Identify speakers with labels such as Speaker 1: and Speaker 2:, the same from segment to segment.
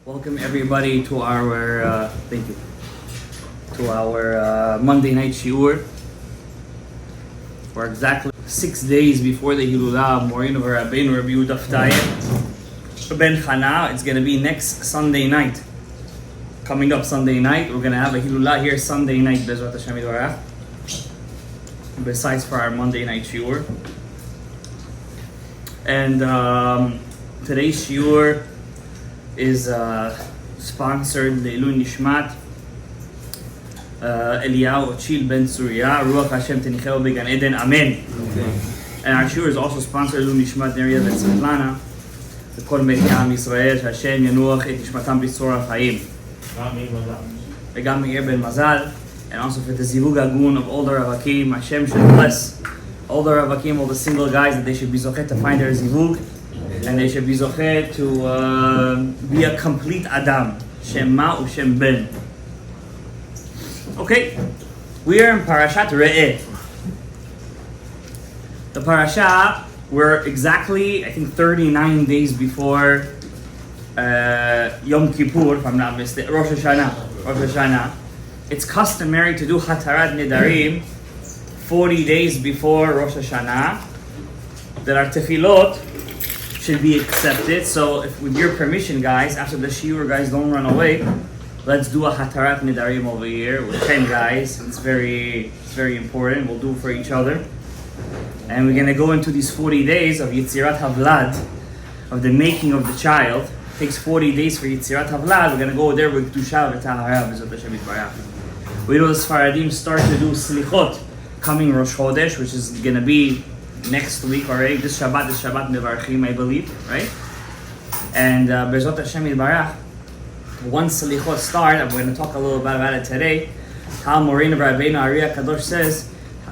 Speaker 1: Welcome everybody to our Monday night shiur. We're exactly 6 days before the Hilulah of Moreno Rabenu Ben Chana. It's going to be next Sunday night. Coming up Sunday night, we're going to have a Hilulah here Sunday night, Bezrat Hashem Yitbarach. Besides for our Monday night shiur. And today's shiur is sponsored Le'ilui Nishmat Eliyahu Ochil Ben Surya Ruach Hashem Tenicheu Began Eden Amen. And our shiur is also sponsored Le'ilui Nishmat Neria Ben Svetlana L'Kol Meti Am Yisrael Hashem Yanuach Et Nishmatam B'Tzor HaChaim V'gam Meir Ben Mazal. And also for the Zivug Agun of all the Ravakim, Hashem should bless all the Ravakim, all the single guys, that they should be zochet to find their Zivug. And they should be zochet to be a complete Adam. Shem Ma u Shem Ben. Okay, we are in Parashat Re'eh. The Parasha, we're exactly, I think, 39 days before Yom Kippur, if I'm not mistaken, Rosh Hashanah. It's customary to do Hatarat Nedarim 40 days before Rosh Hashanah, that our tefillot should be accepted. So, if with your permission, guys, after the shiur, guys, don't run away. Let's do a Hatarat Nedarim over here with 10 guys. It's very important. We'll do it for each other. And we're going to go into these 40 days of Yitzirat Havlad, of the making of the child. It takes 40 days for Yitzirat Havlad. We're going to go there with Kedusha v'Tahara v'Zot Hashem Yitbarach. We know the Sfaradim start to do Slichot coming Rosh Chodesh, which is going to be next week already. This Shabbat Nevarchim, I believe, right? And Bezot Hashem Yitbarach, once Slichot start, I'm going to talk a little bit about it today, how Moreno Rabenu HAri Kadosh says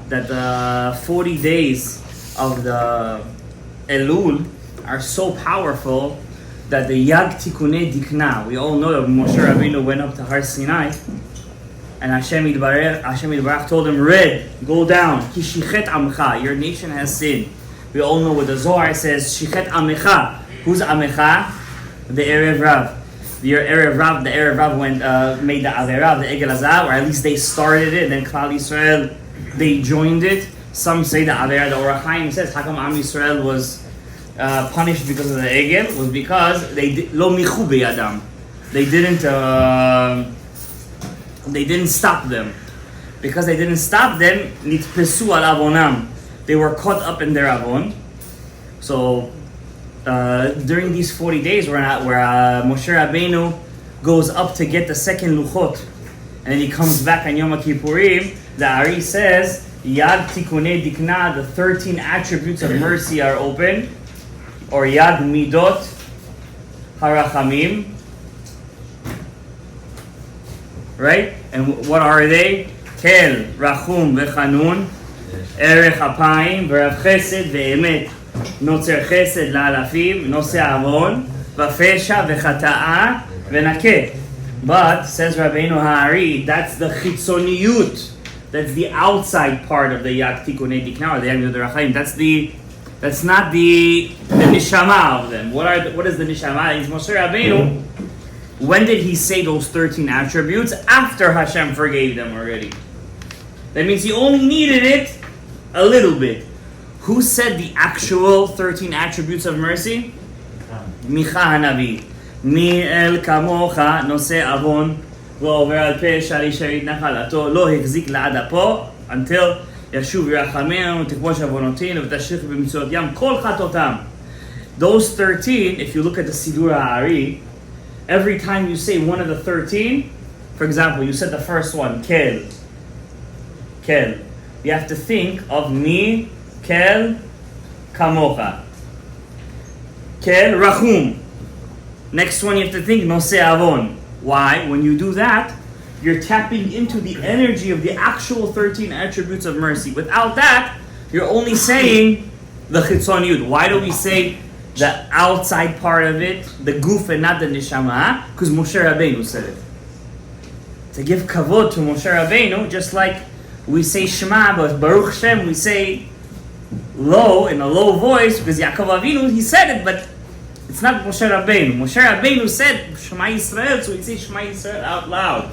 Speaker 1: that the 40 days of the Elul are so powerful that the Yag Tikunei Dikna, we all know that Moshe Rabbeinu went up to Har Sinai, and Hashem Yitbarach told him, Red, go down. Ki shichet amcha, your nation has sinned. We all know what the Zohar says, shichet amecha. Who's amecha? The Erev Rav. The Erev Rav went, made the Avera, the Egel Hazav, or at least they started it, and then Klal Yisrael, they joined it. Some say the Avera, the Orach Chaim says, Hakam Am Yisrael was punished because of the Egel, was because they lo michu beyadam. They didn't stop them. Because they didn't stop them, nitpesu al avonam. They were caught up in their avon. So during these 40 days where Moshe Rabbeinu goes up to get the second luchot, and then he comes back on Yom Kippurim, the Ari says, Yad Tikunei Dikna, the 13 attributes of mercy are open, or Yad Midot Harachamim. Right? And what are they? Kel, Rachum, Vechanun, Erech Apayim, Verav Chesed, Ve'emet, Notzer Chesed La'alafim, Noseh Avon, Vafesha, Vechata'a, Venakeh. But, says Rabenu HAri, that's the Chitzoniyut. That's the outside part of the Yad Tikunei Dikna, or the Yad Midot Harachamim. That's not the Neshama of them. What is the Neshama? It's Moshe Rabbeinu. When did he say those 13 attributes? After Hashem forgave them already. That means he only needed it a little bit. Who said the actual 13 attributes of mercy? Micha Hanavi. Mi el kamocha noseh avon v'over al pesha l'isharit nachalato lo hechzik la'ad apo until yashuv yirachamenu tikvosh avonotin v'tashich b'mitzvot yam kol chatotam. Those 13, if you look at the Sidur HaAri, every time you say one of the 13, for example, you said the first one, Kel. You have to think of Mi, Kel, Kamocha. Kel, Rachum. Next one you have to think, Noseh Avon. Why? When you do that, you're tapping into the energy of the actual 13 attributes of mercy. Without that, you're only saying the Chitzoniyut. Why do we say the outside part of it, the guf and not the neshama? Because Moshe Rabbeinu said it. To give kavod to Moshe Rabbeinu, just like we say Shema, but Baruch Shem, we say low, in a low voice, because Yaakov Avinu, he said it, but It's not Moshe Rabbeinu. Moshe Rabbeinu said Shema Yisrael, so we say Shema Yisrael out loud.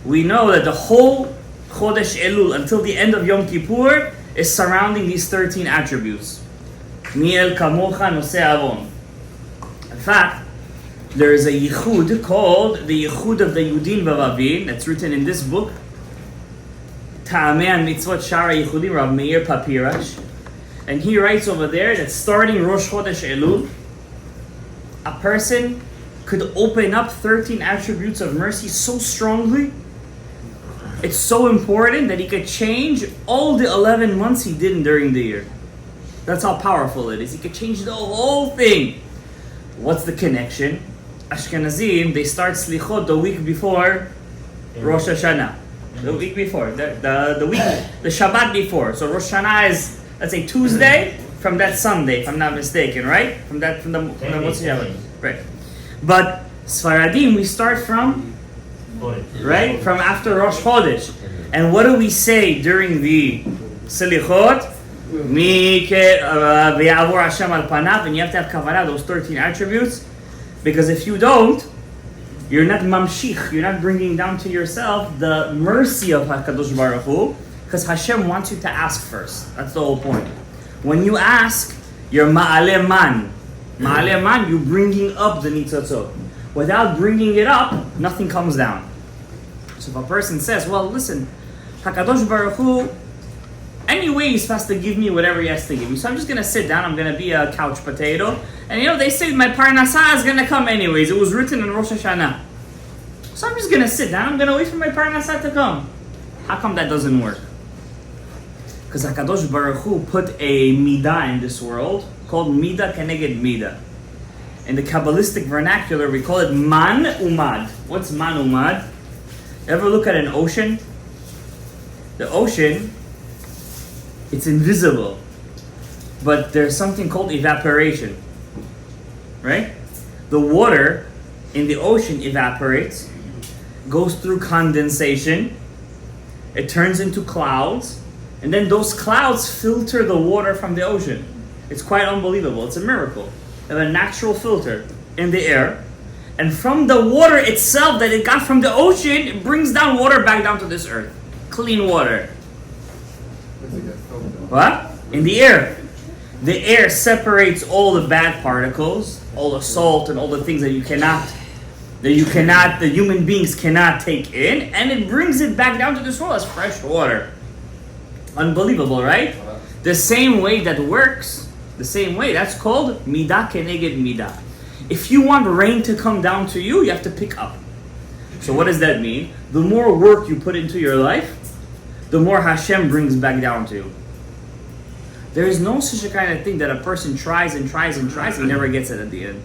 Speaker 1: We know that the whole Chodesh Elul until the end of Yom Kippur is surrounding these 13 attributes. Mi'el kamocha nosei avon. In fact, there is a yichud called the Yichud of the Yudin Vavavin that's written in this book, Ta'amei Mitzvot Shara Yichudim, Rav Meir Papirash. And he writes over there that starting Rosh Chodesh Elul, a person could open up 13 attributes of mercy so strongly, it's so important that he could change all the 11 months he did during the year. That's how powerful it is. He could change the whole thing. What's the connection? Ashkenazim, they start Slichot the week before Rosh Hashanah. The week before. The Shabbat before. So Rosh Hashanah is, let's say, Tuesday from that Sunday, if I'm not mistaken, right? From the what's the other? Right. But Sfaradim, we start from, right? From after Rosh Chodesh. And what do we say during the Slichot? V'yavor Hashem al panav, and you have to have kavanah, those 13 attributes, because if you don't, you're not mamshich, you're not bringing down to yourself the mercy of HaKadosh Baruch Hu, because Hashem wants you to ask first. That's the whole point. When you ask, you're ma'aleh man. Ma'aleh man, you're bringing up the nitzotzot. Without bringing it up, nothing comes down. So if a person says, well, listen, HaKadosh Baruch Hu, anyway, he's supposed to give me whatever he has to give me. So I'm just going to sit down. I'm going to be a couch potato. And they say my parnasah is going to come anyways. It was written in Rosh Hashanah. So I'm just going to sit down. I'm going to wait for my parnasah to come. How come that doesn't work? Because HaKadosh Baruch Hu put a midah in this world called midah keneged midah. In the Kabbalistic vernacular, we call it man umad. What's man umad? Ever look at an ocean? The ocean, it's invisible, but there's something called evaporation, right? The water in the ocean evaporates, goes through condensation, it turns into clouds, and then those clouds filter the water from the ocean. It's quite unbelievable. It's a miracle. They have a natural filter in the air, and from the water itself that it got from the ocean, it brings down water back down to this earth. Clean water. What? In the air. The air separates all the bad particles, all the salt and all the things that the human beings cannot take in, and it brings it back down to this world as fresh water. Unbelievable, right? The same way that works, the same way, that's called midah keneged midah. If you want rain to come down to you, you have to pick up. So what does that mean? The more work you put into your life, the more Hashem brings back down to you. There is no such a kind of thing that a person tries and tries and tries and never gets it at the end.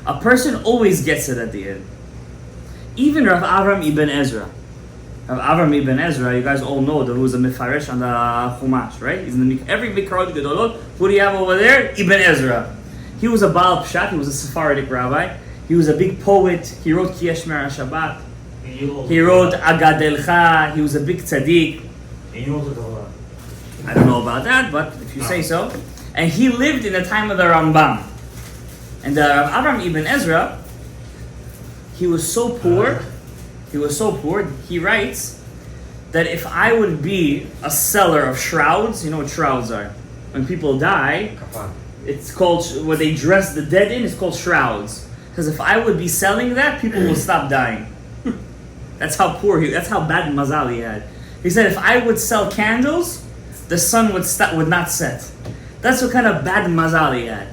Speaker 1: A person always gets it at the end. Even Rav Avram ibn Ezra. Rav Avram ibn Ezra, you guys all know that he was a Mefaresh on the Chumash, right? He's in every Mikrot Gedolot. Who do you have over there? Ibn Ezra. He was a Baal Pshat, he was a Sephardic rabbi. He was a big poet. He wrote Ki Yeshmer HaShabbat. He wrote Agadelcha. He was a big tzaddik. I don't know about that, but if you say so. And he lived in the time of the Rambam. And the Avram ibn Ezra, he was so poor, he writes that if I would be a seller of shrouds, you know what shrouds are? When people die, it's called, what they dress the dead in, it's called shrouds. Because if I would be selling that, people will stop dying. That's how poor that's how bad mazal he had. He said if I would sell candles, the sun would not set. That's what kind of bad mazal he had.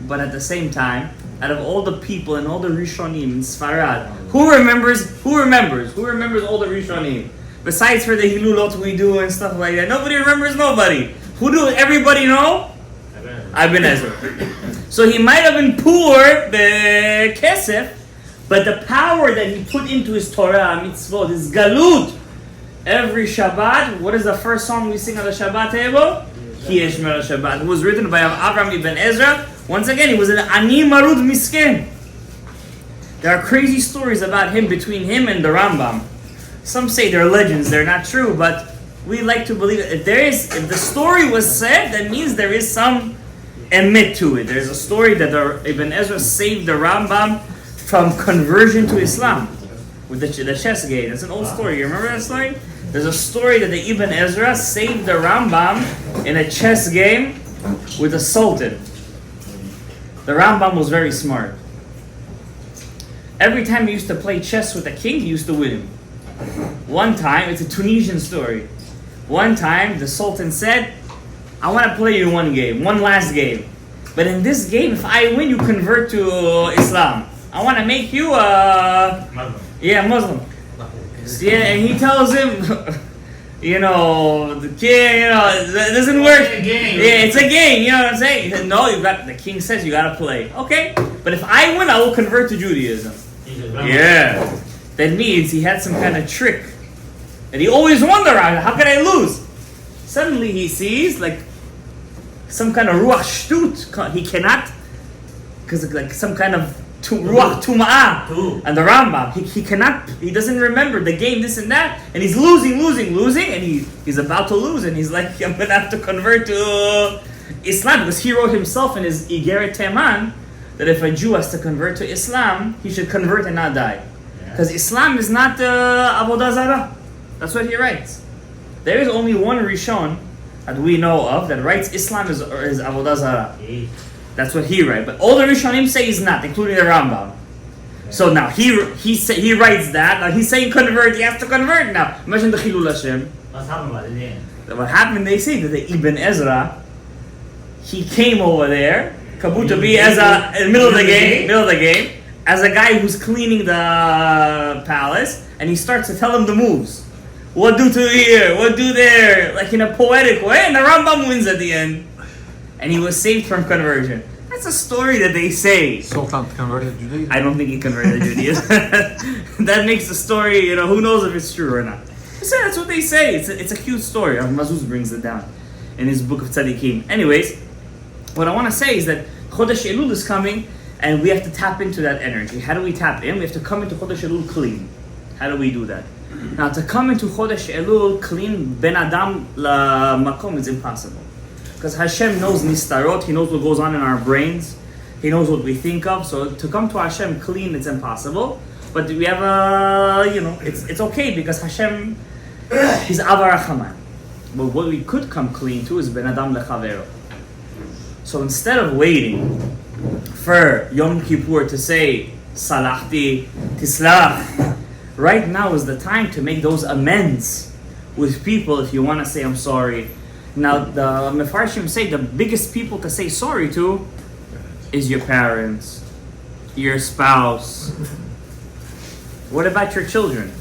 Speaker 1: But at the same time, out of all the people and all the Rishonim in Sfarad, who remembers all the Rishonim? Besides for the Hilulot we do and stuff like that, nobody remembers nobody. Who do everybody know? Ibn Ezra. So he might have been poor, the kesef, but the power that he put into his Torah, mitzvot, his galut. Every Shabbat, what is the first song we sing on the Shabbat table? Ki Yeshmer Shabbat. It was written by Avram ibn Ezra. Once again, he was an ani marud miskin. There are crazy stories about him between him and the Rambam. Some say they're legends, they're not true, but we like to believe it. If the story was said, that means there is some emet to it. There's a story that Ibn Ezra saved the Rambam from conversion to Islam with the chess game. It's an old story. You remember that story? There's a story that the Ibn Ezra saved the Rambam in a chess game with a sultan. The Rambam was very smart. Every time he used to play chess with a king, he used to win him. One time, it's a Tunisian story. One time, the sultan said, I want to play you one last game. But in this game, if I win, you convert to Islam. I want to make you a Muslim. Yeah, and he tells him, the king, that doesn't work. It's a game. Yeah, it's a game, you know what I'm saying? He said, no, the king says you gotta play. Okay, but if I win, I will convert to Judaism. Yeah. That means he had some kind of trick. And he always wondered, how can I lose? Suddenly he sees like some kind of ruach shtut. He cannot, because like some kind of ruach tuma'ah. And the Rambam, he doesn't remember the game, this and that. And he's losing. And he's about to lose. And he's like, I'm going to have to convert to Islam. Because he wrote himself in his Igeret Teman that if a Jew has to convert to Islam, he should convert and not die. Because Islam is not Avodah Zarah. That's what he writes. There is only one Rishon that we know of that writes Islam is Avodah Zarah. That's what he writes. But all the Rishonim say he's not, including the Rambam. So now he writes that. Now he's saying convert. He has to convert now. Imagine the Chilul Hashem. What happened? They say that the Ibn Ezra, he came over there, Kabut to be as in the middle of the game, as a guy who's cleaning the palace, and he starts to tell him the moves. What do to here? What do there? Like in a poetic way, and the Rambam wins at the end. And he was saved from conversion. That's a story that they say.
Speaker 2: Sultan converted to Judaism?
Speaker 1: I don't think he converted to Judaism. That makes the story, who knows if it's true or not. That's what they say. It's a cute story. Mazuz brings it down in his book of Tzadikim. Anyways, what I want to say is that Chodesh Elul is coming, and we have to tap into that energy. How do we tap in? We have to come into Chodesh Elul clean. How do we do that? Now, to come into Chodesh Elul clean, Ben Adam la Makom is impossible. Because Hashem knows nistarot, He knows what goes on in our brains, He knows what we think of. So to come to Hashem clean, it's impossible. But we have it's okay because Hashem, He's Avarachaman. But what we could come clean to is Ben Adam lechavero. So instead of waiting for Yom Kippur to say Salachti, Tislach, right now is the time to make those amends with people if you want to say I'm sorry. Now the Mefarshim say the biggest people to say sorry to is your parents, your spouse. What about your children?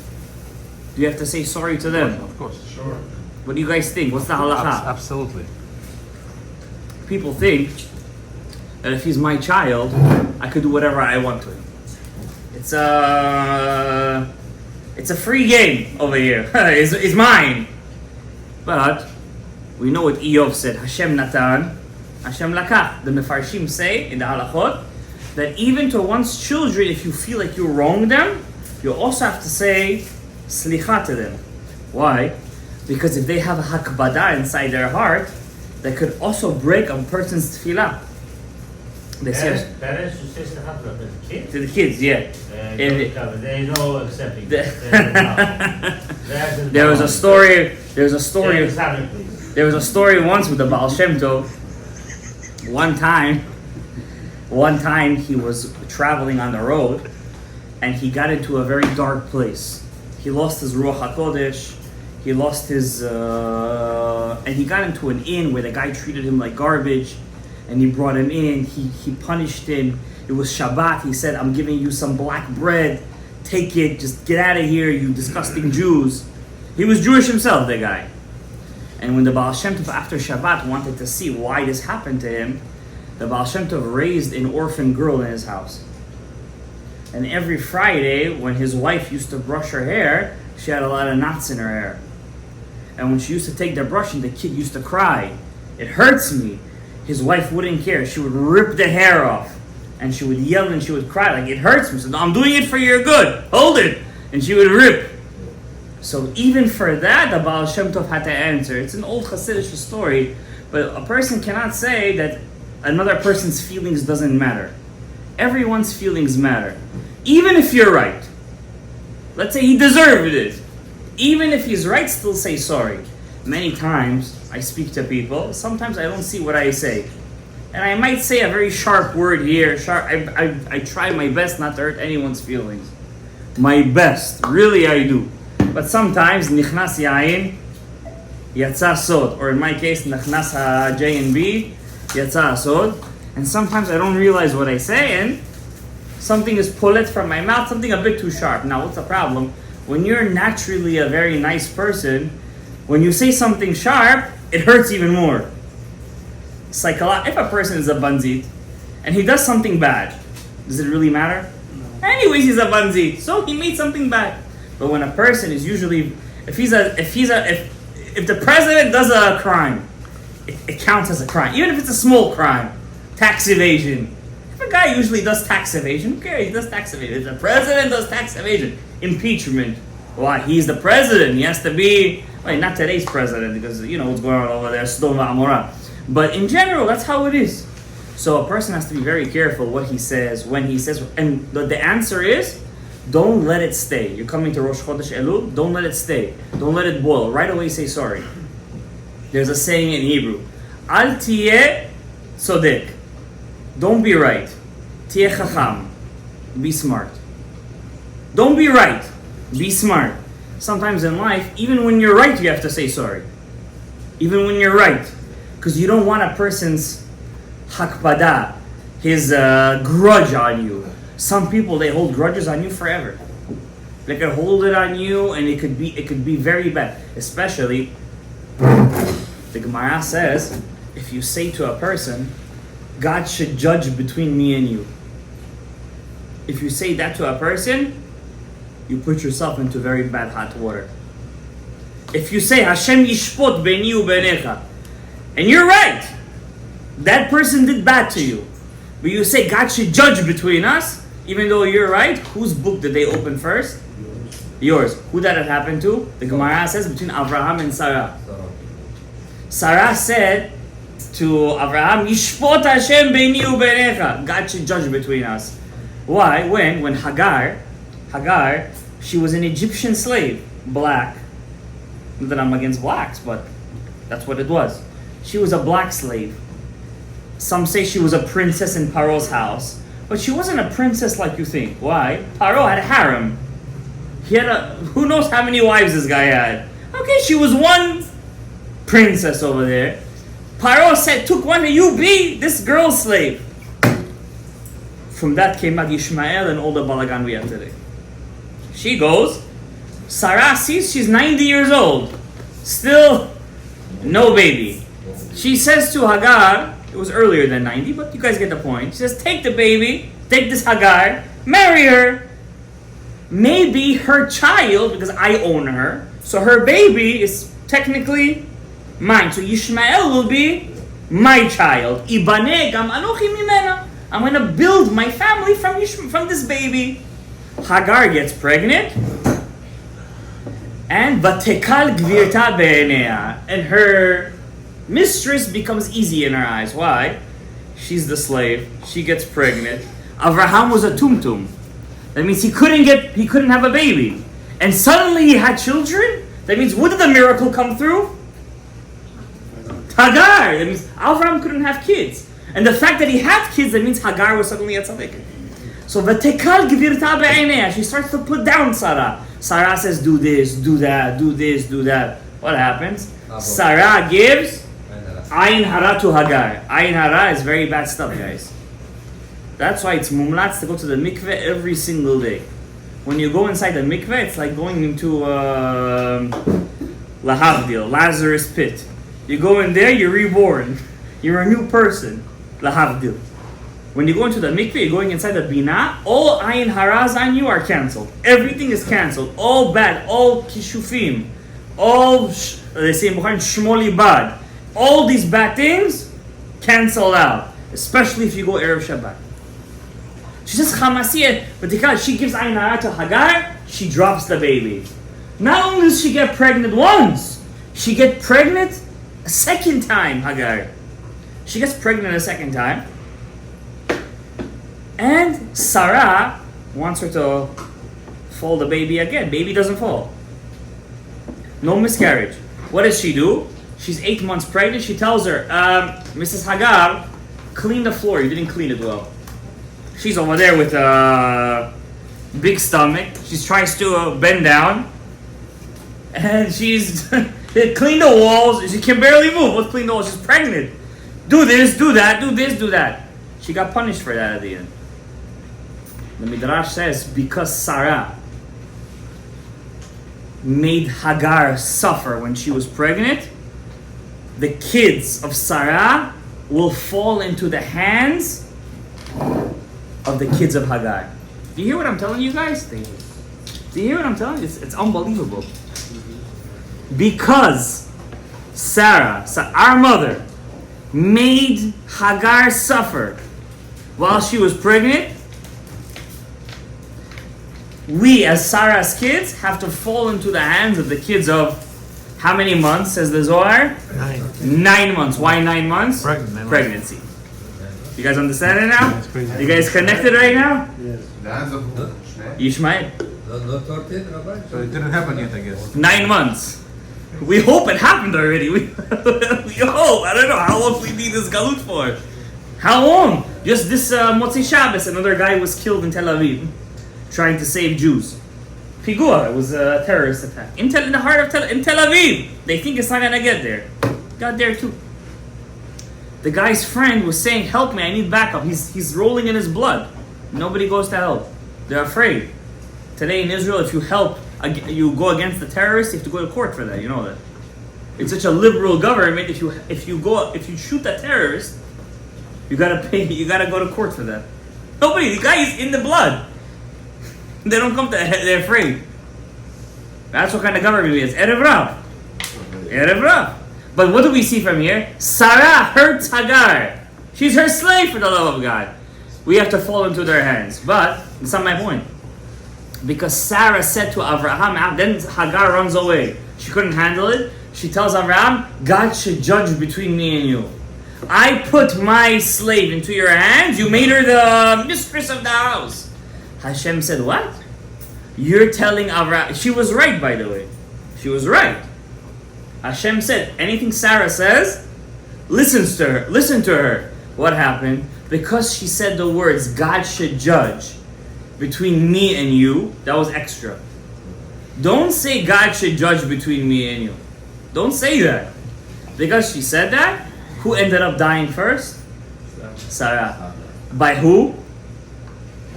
Speaker 1: Do you have to say sorry to them?
Speaker 2: Of course. Sure.
Speaker 1: What do you guys think? What's the halacha?
Speaker 2: Absolutely.
Speaker 1: People think that if he's my child, I could do whatever I want to him. It's a free game over here. It's mine. But we know what Eov said. Hashem Natan, Hashem Lakach. The Mefarshim say in the halachot that even to one's children, if you feel like you wronged them, you also have to say slicha to them. Why? Because if they have a hakbada inside their heart, that could also break a person's tefillah. They say
Speaker 3: parents should say slicha to the kids?
Speaker 1: To the kids, yeah.
Speaker 3: There is no accepting.
Speaker 1: There was a story. There was a story once with the Baal Shem Tov. One time he was traveling on the road, and he got into a very dark place. He lost his Ruach HaKodesh. He lost his, and he got into an inn where the guy treated him like garbage, and he brought him in. He punished him. It was Shabbat. He said, "I'm giving you some black bread. Take it. Just get out of here, you disgusting Jews." He was Jewish himself, the guy. And when the Baal Shem Tov after Shabbat wanted to see why this happened to him, the Baal Shem Tov raised an orphan girl in his house. And every Friday, when his wife used to brush her hair, she had a lot of knots in her hair. And when she used to take the brushing, the kid used to cry. "It hurts me." His wife wouldn't care. She would rip the hair off. And she would yell and she would cry like, "It hurts me." So, "No, I'm doing it for your good. Hold it." And she would rip. So even for that, the Baal Shem Tov had to answer. It's an old Hasidic story, but a person cannot say that another person's feelings doesn't matter. Everyone's feelings matter. Even if you're right. Let's say he deserved it. Even if he's right, still say sorry. Many times I speak to people, sometimes I don't see what I say. And I might say a very sharp word here. I try my best not to hurt anyone's feelings. My best, really I do. But sometimes, nichnas yain, yatsa sod. Or in my case, nichnas J and B, yatsa sod. And sometimes I don't realize what I say and something is pulled from my mouth, something a bit too sharp. Now, what's the problem? When you're naturally a very nice person, when you say something sharp, it hurts even more. It's like if a person is a banzit and he does something bad, does it really matter? No. Anyways, he's a banzit, so he made something bad. But when a person is usually, if the president does a crime, it counts as a crime, even if it's a small crime. Tax evasion. If a guy usually does tax evasion, who cares? He does tax evasion. If the president does tax evasion, impeachment. Why? He's the president. He has to be. Well, not today's president because you know what's going on over there. Sodom Amorah. But in general, that's how it is. So a person has to be very careful what he says, when he says, and the answer is, don't let it stay. You're coming to Rosh Chodesh Elul, don't let it stay. Don't let it boil. Right away say sorry. There's a saying in Hebrew, Al tiyeh tzodek. Don't be right. Tiyeh chacham. Be smart. Don't be right. Be smart. Sometimes in life, even when you're right, you have to say sorry. Even when you're right. Because you don't want a person's hakpada, his grudge on you. Some people, they hold grudges on you forever. They can hold it on you and it could be very bad. Especially, the Gemara says, if you say to a person, God should judge between me and you. If you say that to a person, you put yourself into very bad hot water. If you say, Hashem yishpot beini ubenecha, and you're right, that person did bad to you, but you say God should judge between us, even though you're right, whose book did they open first? Yours. Who did it happen to? The Gemara says between Abraham and Sarah. Sarah said to Abraham, Yishpot Hashem beini ubenecha, God should judge between us. Why? When Hagar, she was an Egyptian slave, black. Not that I'm against blacks, but that's what it was. She was a black slave. Some say she was a princess in Paro's house, but she wasn't a princess like you think. Why? Paro had a harem. He had who knows how many wives this guy had. Okay, she was one princess over there. Paro said, took one of you be this girl's slave. From that came out Ishmael and all the balagan we have today. She goes, Sarah sees she's 90 years old. Still no baby. She says to Hagar, it was earlier than 90, but you guys get the point. She says, take the baby, take this Hagar, marry her. Maybe her child, because I own her, so her baby is technically mine. So Yishmael will be my child. Ibane gam anochi mimena. I'm going to build my family from this baby. Hagar gets pregnant. And vatekal gvirta be'enea. And her mistress becomes easy in her eyes. Why? She's the slave. She gets pregnant. Avraham was a tumtum. That means he couldn't have a baby. And suddenly he had children? That means what did the miracle come through? Hagar. That means Avraham couldn't have kids. And the fact that he had kids, that means Hagar was suddenly a tzaddik. So vatekal gvirta be'enea. She starts to put down Sarah. Sarah says, do this, do that, do this, do that. What happens? Sarah gives ayin hara to Hagar. Ayin hara is very bad stuff, guys. That's why it's mumlatz to go to the mikveh every single day. When you go inside the mikveh, it's like going into lahavdil, Lazarus pit. You go in there, you're reborn. You're a new person. Lahavdil. When you go into the mikveh, you're going inside the bina, all ayin haras on you are cancelled. Everything is cancelled. All bad, all kishufim, all, they say in Bukhari, shmoli bad. All these bad things, cancelled out. Especially if you go Erev Shabbat. She says, chamasiyah, but because she gives ayin hara to Hagar, she drops the baby. Not only does she get pregnant once, she gets pregnant a second time, Hagar. She gets pregnant a second time. And Sarah wants her to fall the baby again. Baby doesn't fall. No miscarriage. What does she do? She's 8 months pregnant. She tells her, Mrs. Hagar, clean the floor. You didn't clean it well. She's over there with a big stomach. She tries to bend down. And she's clean the walls. She can barely move. What's clean the walls? She's pregnant. Do this, do that, do this, do that. She got punished for that at the end. The Midrash says, because Sarah made Hagar suffer when she was pregnant, the kids of Sarah will fall into the hands of the kids of Hagar. Do you hear what I'm telling you guys? Do you hear what I'm telling you? It's unbelievable. Because Sarah, our mother, made Hagar suffer while she was pregnant, we as Sarah's kids have to fall into the hands of the kids of how many months, says the Zohar? 9 months. Why 9 months? Pregnancy. You guys understand it now? You guys connected right now?
Speaker 2: Yes.
Speaker 1: Yishmael?
Speaker 4: So it didn't happen yet, I guess.
Speaker 1: 9 months. We hope it happened already. We hope. I don't know how long we need this galut for. How long? Just this Motzi Shabbos, another guy was killed in Tel Aviv trying to save Jews. Pigua, it was a terrorist attack. In the heart of Tel Aviv. They think it's not gonna get there. Got there too. The guy's friend was saying, help me, I need backup. He's rolling in his blood. Nobody goes to help. They're afraid. Today in Israel, if you help, you go against the terrorists, you have to go to court for that. You know that. It's such a liberal government. If you shoot a terrorist, you gotta pay. You gotta go to court for that. Nobody. The guy is in the blood. They don't come to. They're afraid. That's what kind of government it is. Erev Rav. Erev Rav. But what do we see from here? Sarah hurts Hagar. She's her slave for the love of God. We have to fall into their hands. But it's not my point. Because Sarah said to Abraham, then Hagar runs away. She couldn't handle it. She tells Abraham, God should judge between me and you. I put my slave into your hands. You made her the mistress of the house. Hashem said, what? You're telling Abraham. She was right, by the way. She was right. Hashem said, anything Sarah says, listen to her. What happened? Because she said the words, God should judge between me and you, that was extra. Don't say God should judge between me and you. Don't say that. Because she said that, who ended up dying first? Sarah. By who?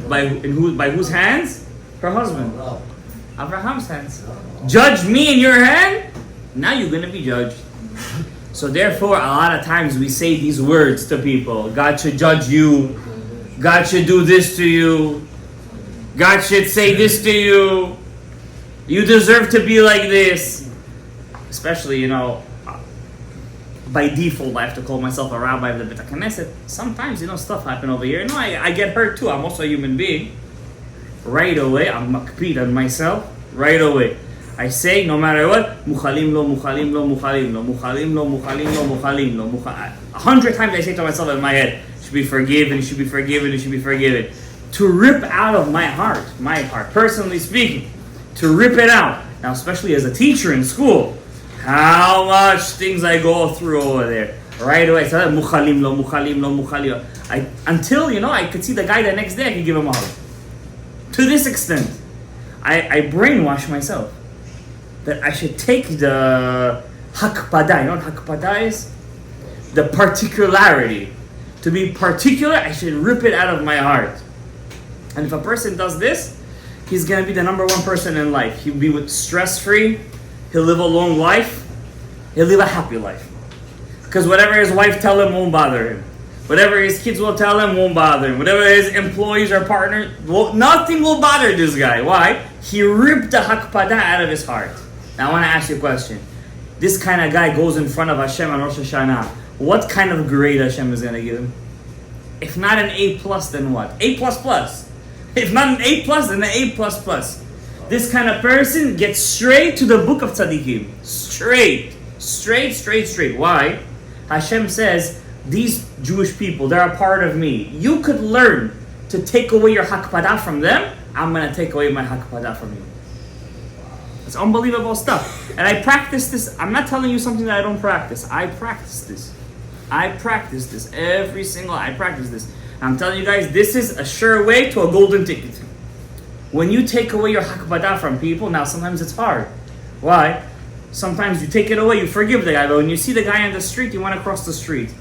Speaker 1: By whose hands? Her husband. Abraham's hands. Judge me in your hand? Now you're going to be judged. So therefore, a lot of times we say these words to people. God should judge you. God should do this to you. God should say this to you. You deserve to be like this. Especially, by default, I have to call myself a rabbi of the Beit HaKnesset. Sometimes, stuff happen over here. I get hurt too. I'm also a human being. Right away, I'm makpid on myself. Right away. I say, no matter what, muchalim lo, muchalim lo, muchalim lo, muchalim lo, muchalim lo, muchalim lo, 100 times I say to myself in my head, should be forgiven, it should be forgiven, it should be forgiven. To rip out of my heart, personally speaking, to rip it out. Now, especially as a teacher in school, how much things I go through over there. Right away, I said, muchalim lo, muchalim lo, muchalim lo. Until, I could see the guy the next day, I could give him a hug. To this extent, I brainwash myself that I should take the hakpada. You know what hakpada is? The particularity. To be particular, I should rip it out of my heart. And if a person does this, he's going to be the number one person in life. He'll be stress-free. He'll live a long life. He'll live a happy life. Because whatever his wife tell him won't bother him. Whatever his kids will tell him won't bother him. Whatever his employees or partners, nothing will bother this guy. Why? He ripped the hakpada out of his heart. Now I want to ask you a question. This kind of guy goes in front of Hashem on Rosh Hashanah. What kind of grade Hashem is going to give him? If not an A+, then what? A++. If not an A+, then an A++. This kind of person gets straight to the book of tzaddikim. Straight. Why? Hashem says, these Jewish people, they're a part of me. You could learn to take away your hakpadah from them. I'm going to take away my hakpadah from you. It's unbelievable stuff. And I practice this. I'm not telling you something that I don't practice. I practice this. I practice this. I practice this. I'm telling you guys, this is a sure way to a golden ticket. When you take away your hakbadah from people, now sometimes it's hard. Why? Sometimes you take it away, you forgive the guy, but when you see the guy on the street, you want to cross the street.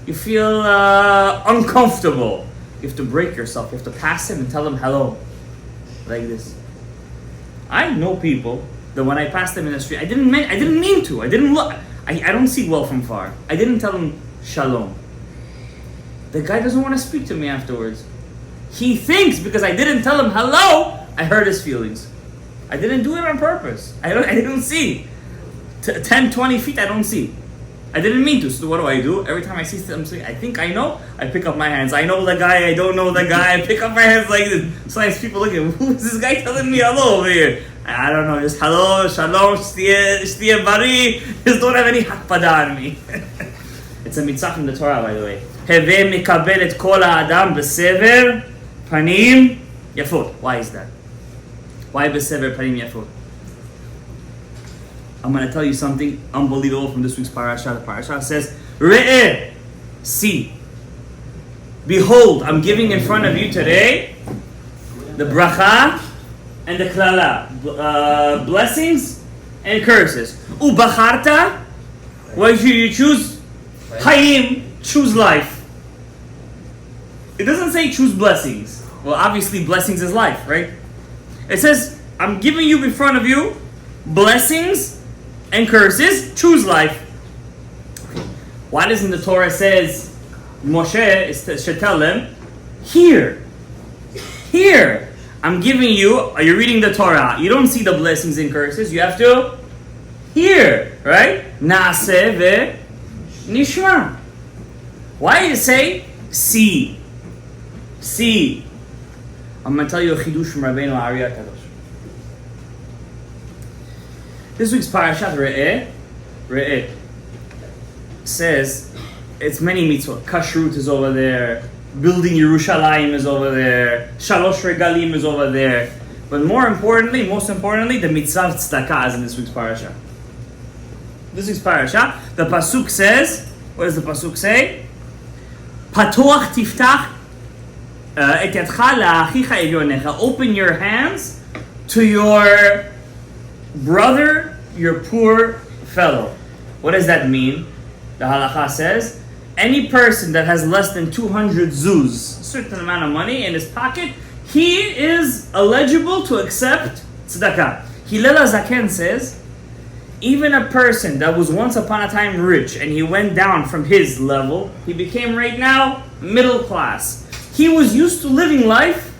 Speaker 1: You feel uncomfortable. You have to break yourself. You have to pass him and tell him hello. Like this. I know people that when I pass them in the street, I didn't mean to. I didn't look. I don't see well from far. I didn't tell him shalom. The guy doesn't want to speak to me afterwards. He thinks because I didn't tell him hello, I hurt his feelings. I didn't do it on purpose. I didn't see. 10, 20 feet, I don't see. I didn't mean to. So what do? Every time I see something I think I know, I pick up my hands. I know the guy, I don't know the guy. I pick up my hands like this. Sometimes people look at me, who is this guy telling me hello over here? I don't know, just hello, shalom, shtiye bari. Just don't have any hakpadah on me. It's a mitzvah from the Torah, by the way. Heve mikabel et kol ha'adam b'sever panim yafot. Why is that? Why b'sever panim yafot? I'm going to tell you something unbelievable from this week's parasha. The parasha says, Re'eh, see. Behold, I'm giving in front of you today the bracha and the klala. Blessings and curses. Ubacharta, what should you choose? Hayim, choose life. It doesn't say choose blessings. Well, obviously blessings is life, right? It says, I'm giving you in front of you blessings and curses, choose life. Okay. Why doesn't the Torah says Moshe should tell them, here, I'm giving you, you're reading the Torah, you don't see the blessings and curses, you have to hear, right? Naaseh ve nishma. Why do you say see? I'm going to tell you a chidush from Rabenu HAri. This week's parashat Re'eh says it's many mitzvot. Kashrut is over there. Building Yerushalayim is over there. Shalosh Regalim is over there. But most importantly, the mitzvah tzedakah is in this week's parasha. This week's parasha, the pasuk says, what does the pasuk say? Patuach tiftach et yadcha la'achicha evyonecha. Open your hands to your brother, your poor fellow. What does that mean? The halacha says, any person that has less than 200 zuz, a certain amount of money in his pocket, he is eligible to accept tzedakah. Hillel HaZaken says, even a person that was once upon a time rich and he went down from his level, he became right now middle class. He was used to living life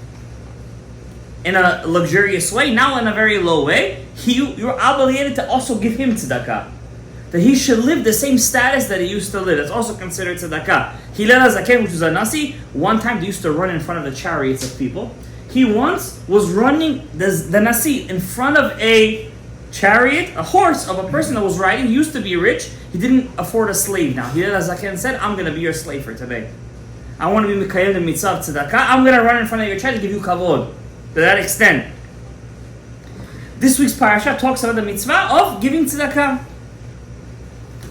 Speaker 1: in a luxurious way, now in a very low way. You're obligated to also give him tzedakah. That he should live the same status that he used to live. That's also considered tzedakah. Hillel HaZaken, which was a Nasi, one time they used to run in front of the chariots of people. He once was running the Nasi in front of a chariot, a horse of a person that was riding. He used to be rich. He didn't afford a slave now. Hillel HaZaken said, I'm going to be your slave for today. I want to be Mikayel the mitzvah of tzedakah. I'm going to run in front of your chariot to give you kavod. To that extent. This week's parasha talks about the mitzvah of giving tzedakah.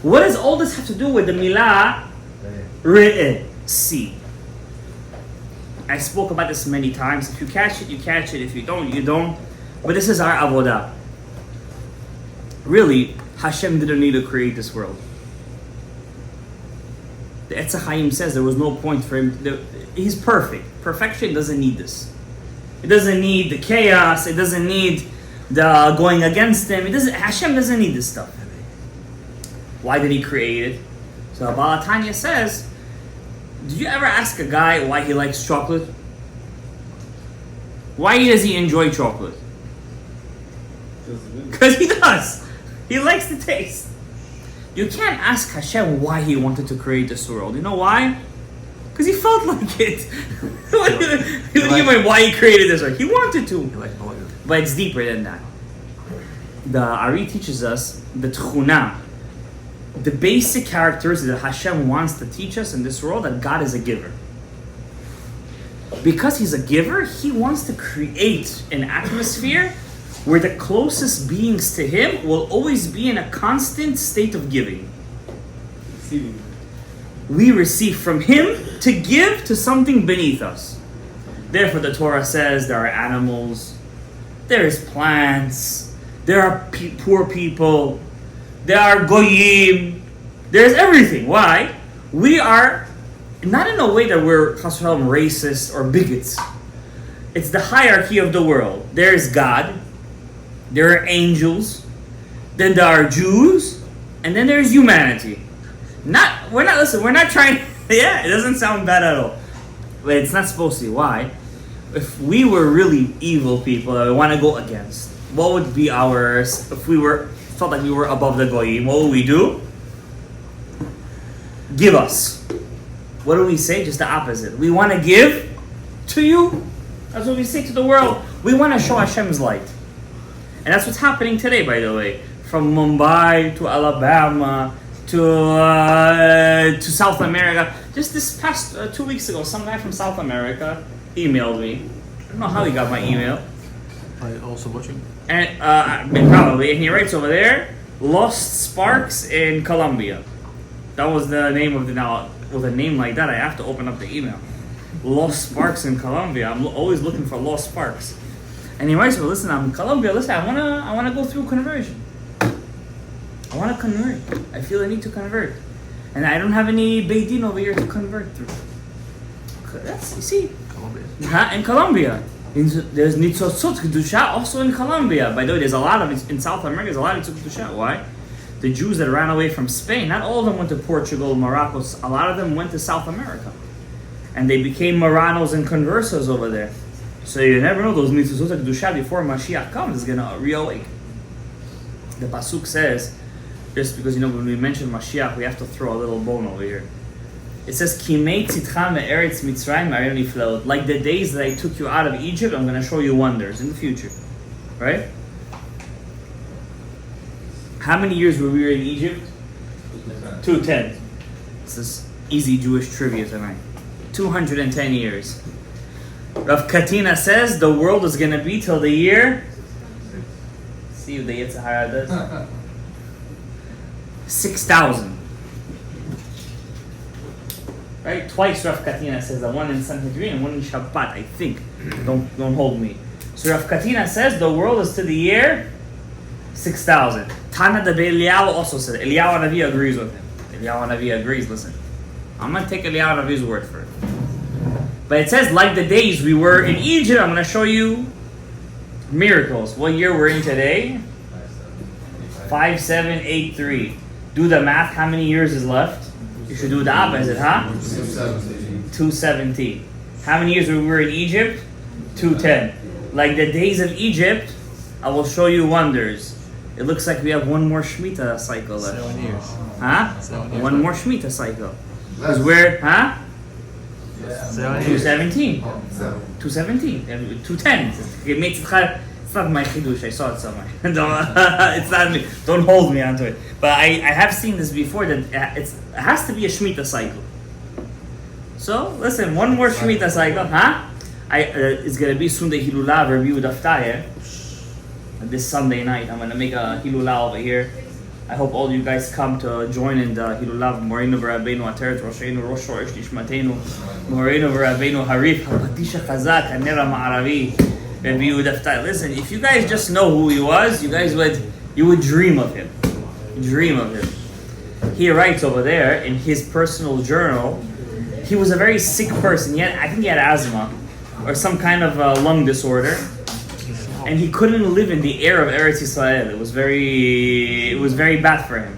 Speaker 1: What does all this have to do with the milah re'eh, see? I spoke about this many times. If you catch it, you catch it. If you don't, you don't. But this is our avodah. Really, Hashem didn't need to create this world. The Etz HaChaim says there was no point for him. He's perfect. Perfection doesn't need this. It doesn't need the chaos. It doesn't need the going against him. Hashem doesn't need this stuff. Why did he create it? So Baal Tanya says, did you ever ask a guy why he likes chocolate? Why does he enjoy chocolate? Because he does. He likes the taste. You can't ask Hashem why he wanted to create this world. You know why? Because he felt like it. Why he created this world. He wanted to. But it's deeper than that. The Ari teaches us the tchuna the basic characteristic that Hashem wants to teach us in this world, that God is a giver. Because He's a giver, He wants to create an atmosphere where the closest beings to Him will always be in a constant state of giving. We receive from Him to give to something beneath us. Therefore the Torah says there are animals, there is plants, there are poor people, there are goyim, there's everything. Why? We are not in a way that we're racist or bigots. It's the hierarchy of the world. There is God, there are angels, then there are Jews, and then there's humanity. We're not trying, yeah, it doesn't sound bad at all. But it's not supposed to be. Why? If we were really evil people that we want to go against, what would be ours if we felt like we were above the goyim? What would we do? Give us. What do we say? Just the opposite. We want to give to you. That's what we say to the world. We want to show Hashem's light. And that's what's happening today, by the way. From Mumbai to Alabama to South America. Just this past 2 weeks ago, some guy from South America emailed me. I don't know how he got my email.
Speaker 4: I also watching.
Speaker 1: And probably, and he writes over there, Lost Sparks in Colombia. That was the name of the now. With a name like that, I have to open up the email. Lost Sparks in Colombia. I'm always looking for lost sparks. And he writes, well, listen, I'm in Colombia. Listen, I wanna go through conversion. I wanna convert. I feel the need to convert, and I don't have any Beit Din over here to convert through. That's, you see, Colombia. In Colombia. There's Nitzotzot Kedusha also in Colombia. By the way, there's a lot of it in South America. There's a lot of Nitzotzot Kedusha. Why? The Jews that ran away from Spain, not all of them went to Portugal, Morocco. A lot of them went to South America, and they became Moranos and Conversos over there. So you never know, those Nitzotzot Kedusha before Mashiach comes is gonna reawaken. The pasuk says, just because when we mention Mashiach, we have to throw a little bone over here. It says, Kimei tzitcha me'eretz Mitzrayim ma'arei niflaot. Like the days that I took you out of Egypt, I'm going to show you wonders in the future. Right? How many years were we in Egypt? 210. This is easy Jewish trivia tonight. 210 years. Rav Katina says the world is going to be till the year... See what the Yetzer Hara does? 6,000. Right? Twice Rav Katina says that, one in Sanhedrin and one in Shabbat, I think. Don't hold me. So Rav Katina says the world is to the year 6,000. Tana de Eliyahu also says, Eliyahu Navi agrees with him. Eliyahu Navi agrees, listen. I'm going to take Eliyahu Navi's word for it. But it says, like the days we were in Egypt, I'm going to show you miracles. What year we're in today? 5783. Do the math, how many years is left? You should do the opposite, huh? 217. How many years we were in Egypt? 210. Like the days of Egypt, I will show you wonders. It looks like we have one more Shemitah cycle left.
Speaker 4: 7 years.
Speaker 1: Huh?
Speaker 4: 7 years.
Speaker 1: One more Shemitah cycle. Because we're, huh? 217. 217. 210. It makes it. It's not my chidush. I saw it somewhere. It's not me. Don't hold me onto it. But I have seen this before that it has to be a Shemitah cycle. So listen, one more Shemitah cycle, huh? It's gonna be soon the Hilulah review of Daftayer. This Sunday night, I'm gonna make a Hilulah over here. I hope all you guys come to join in the Hilulah of Moreno Rabenu Ateret Rosheinu Rosh Rosh Nishmatenu Moreno Rabenu HAri Habatish Chazak Hanera Ma'aravi. Listen, if you guys just know who he was, you would dream of him. Dream of him. He writes over there in his personal journal, he was a very sick person. I think he had asthma or some kind of lung disorder, and he couldn't live in the air of Eretz Yisrael. It was very bad for him.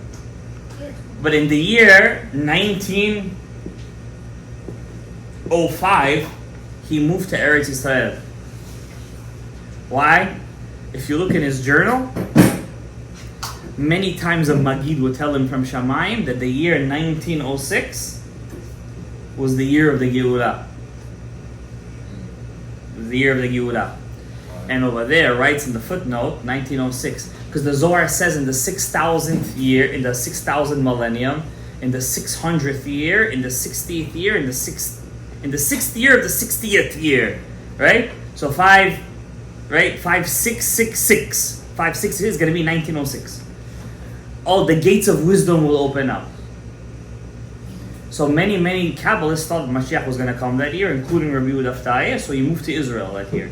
Speaker 1: But in the year 1905, he moved to Eretz Yisrael. Why? If you look in his journal, many times a Magid would tell him from Shamayim that the year 1906 was the year of the Geulah. The year of the Geulah. And over there writes in the footnote 1906, Because the Zohar says in the 6,000th year, in the 6,000 millennium, in the 600th year, in the 60th year, in the 6th year of the 60th year, right? So 5666. 566 is going to be 1906. All the gates of wisdom will open up. So many Kabbalists thought Mashiach was going to come that year, including Rabbi HAri, so he moved to Israel that year.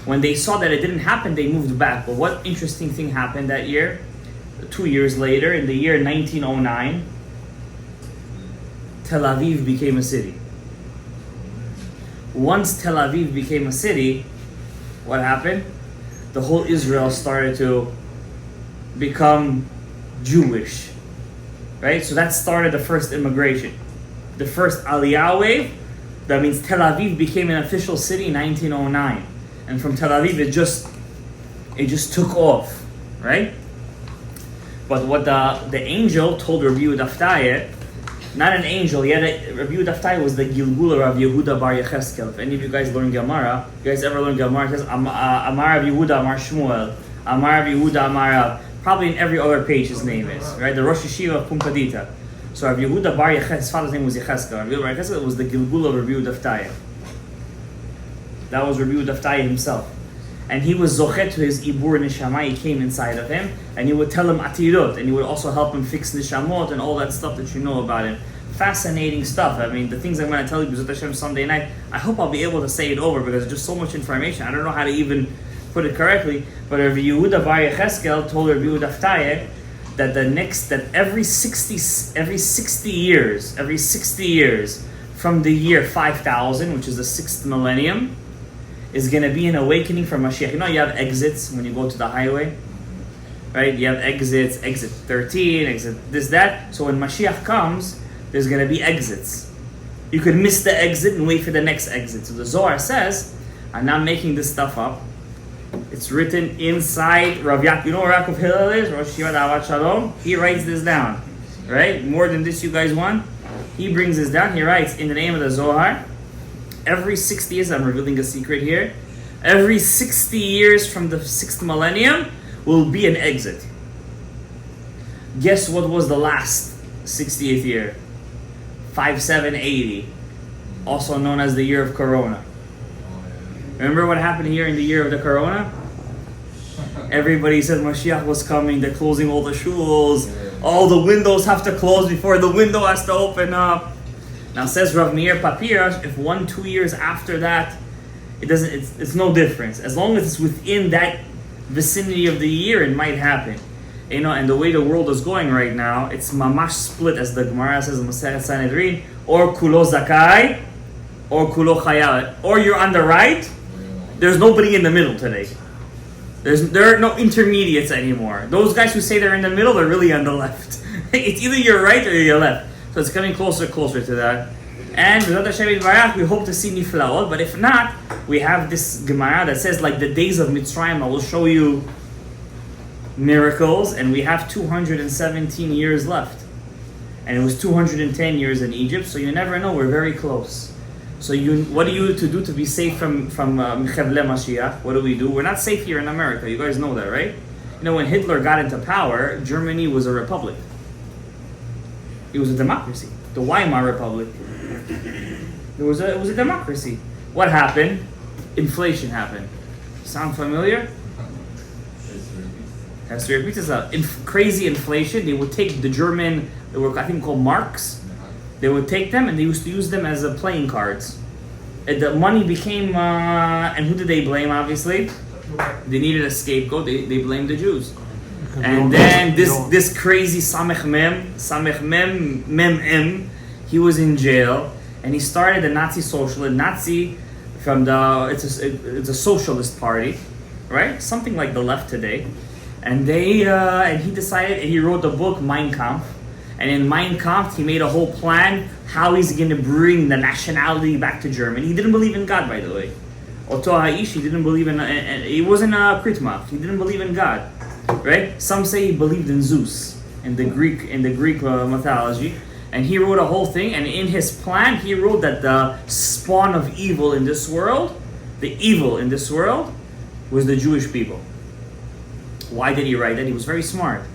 Speaker 1: When they saw that it didn't happen, they moved back. But what interesting thing happened that year? 2 years later, in the year 1909, Tel Aviv became a city. Once Tel Aviv became a city, what happened? The whole Israel started to become Jewish. Right? So that started the first immigration. The first Aliyah wave, that means Tel Aviv became an official city in 1909. And from Tel Aviv, it just took off, right? But what the angel told Rabbi HAri, not an angel, Rabbi HAri was the Gilgul of Rav Yehuda bar Yecheskel. If any of you guys learn Gemara, you guys ever learn Gemara, it says, Amar Rav Yehuda, Amar Shmuel, Amar Rav Yehuda, Amar Rav. Probably in every other page his name is, right? The Rosh Yeshiva of Pumbedita. So Rav Yehuda bar Yecheskel, his father's name was Yecheskel. Rav Yehuda bar Yecheskel was the Gilgul of Rabbi HAri. That was Rabbi HAri himself. And he was zochet to his ibur neshama, he came inside of him, and he would tell him atirot, and he would also help him fix neshamot and all that stuff that you know about him. Fascinating stuff. I mean, the things I'm going to tell you, B'ezrat Hashem, Sunday night, I hope I'll be able to say it over because there's just so much information. I don't know how to even put it correctly, but Rabbi Yehuda bar Yecheskel told Rabbi HAri that every 60 years, from the year 5000, which is the 6th millennium, is going to be an awakening for Mashiach. You know, you have exits when you go to the highway, right? You have exits, exit 13, exit this, that. So when Mashiach comes, there's going to be exits. You could miss the exit and wait for the next exit. So the Zohar says, I'm not making this stuff up. It's written inside Rav Yaakov. You know where Rav Hillel is? Rosh Yeshiva Rav Shalom. He writes this down, right? More than this you guys want. He brings this down. He writes in the name of the Zohar. Every 60 years, I'm revealing a secret here. Every 60 years from the 6th millennium will be an exit. Guess what was the last 60th year? 5780, also known as the year of Corona. Remember what happened here in the year of the Corona? Everybody said Mashiach was coming, they're closing all the shuls, all the windows have to close before the window has to open up. Now says Rav Meir Papirash, if 1-2 years after that, it's no difference. As long as it's within that vicinity of the year, it might happen. You know, and the way the world is going right now, it's mamash split, as the Gemara says in Masechet Sanhedrin, or kulo zakai, or kulo chayav. Or you're on the right, there's nobody in the middle today. There are no intermediates anymore. Those guys who say they're in the middle, they're really on the left. It's either you're right or you're left. So it's coming closer to that. And B'ezrat Hashem Yitbarach, we hope to see niflaot. But if not, we have this Gemara that says, like the days of Mitzrayim, I will show you miracles. And we have 217 years left. And it was 210 years in Egypt, so you never know, we're very close. So what are you to do to be safe from Mechevle Mashiach? What do we do? We're not safe here in America. You guys know that, right? You know, when Hitler got into power, Germany was a republic. It was a democracy. The Weimar Republic. It was a democracy. What happened? Inflation happened. Sound familiar? Has to repeat this out. Crazy inflation. They would take the German, they were I think called marks. They would take them and they used to use them as playing cards. And the money became, and who did they blame? Obviously, they needed a scapegoat. They blamed the Jews. And then this crazy Samech Mem, he was in jail, and he started the Nazi socialist. Nazi from it's a socialist party, right? Something like the left today. And he decided, and he wrote the book Mein Kampf. And in Mein Kampf, he made a whole plan how he's going to bring the nationality back to Germany. He didn't believe in God, by the way. Oto Haish, he didn't believe in, he wasn't a Kritmach. He didn't believe in God, right? Some say he believed in Zeus in the Greek mythology. And he wrote a whole thing. And in his plan, he wrote that the spawn of evil in this world, the evil in this world, was the Jewish people. Why did he write that? He was very smart.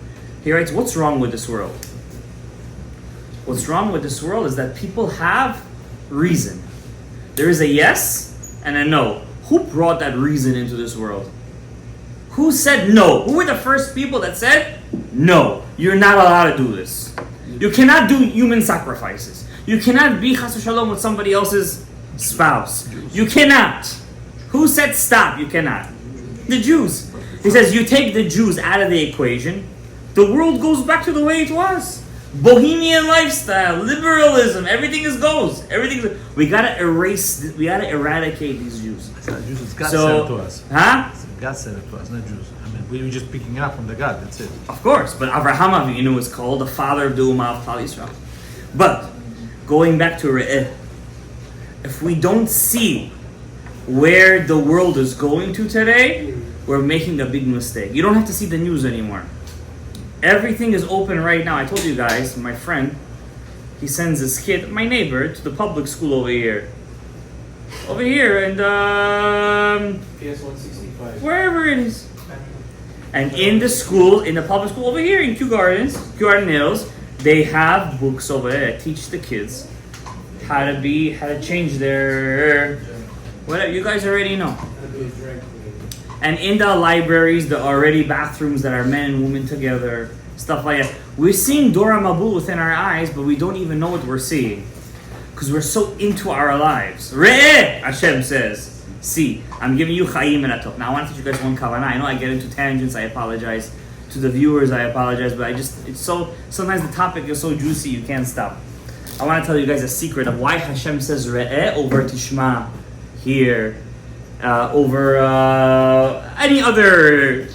Speaker 1: He writes, what's wrong with this world? What's wrong with this world is that people have reason. There is a yes and a no. Who brought that reason into this world? Who said no? Who were the first people that said, no, you're not allowed to do this. You cannot do human sacrifices. You cannot be chas v'shalom with somebody else's spouse. You cannot. Who said stop? You cannot. The Jews. He says you take the Jews out of the equation, the world goes back to the way it was. Bohemian lifestyle, liberalism, everything goes. We gotta erase. We gotta eradicate these Jews.
Speaker 4: It's not Jews. It's God said it to us.
Speaker 1: Huh?
Speaker 4: God said it to us, not Jews. I mean, we were just picking it up from the God. That's it.
Speaker 1: Of course, but Avraham Avinu is called the father of the Ummah of Klal Yisrael. But going back to Re'eh, if we don't see where the world is going to today, we're making a big mistake. You don't have to see the news anymore. Everything is open right now. I told you guys, my friend, he sends his kid, my neighbor, to the public school over here. Over here, and
Speaker 2: PS 165.
Speaker 1: wherever it is. And in the school, in the public school over here in Kew Garden Hills, they have books over there that teach the kids how to change their whatever. You guys already know. And in the libraries, there are already bathrooms that are men and women together, stuff like that. We're seeing Dora Mabul within our eyes, but we don't even know what we're seeing. Because we're so into our lives. Re'eh, Hashem says. See, I'm giving you Chaim and Atop. Now I want to teach you guys one kavanah. I know I get into tangents, I apologize. To the viewers, I apologize, but sometimes the topic is so juicy you can't stop. I want to tell you guys a secret of why Hashem says Re'eh over Tishma here. Over any other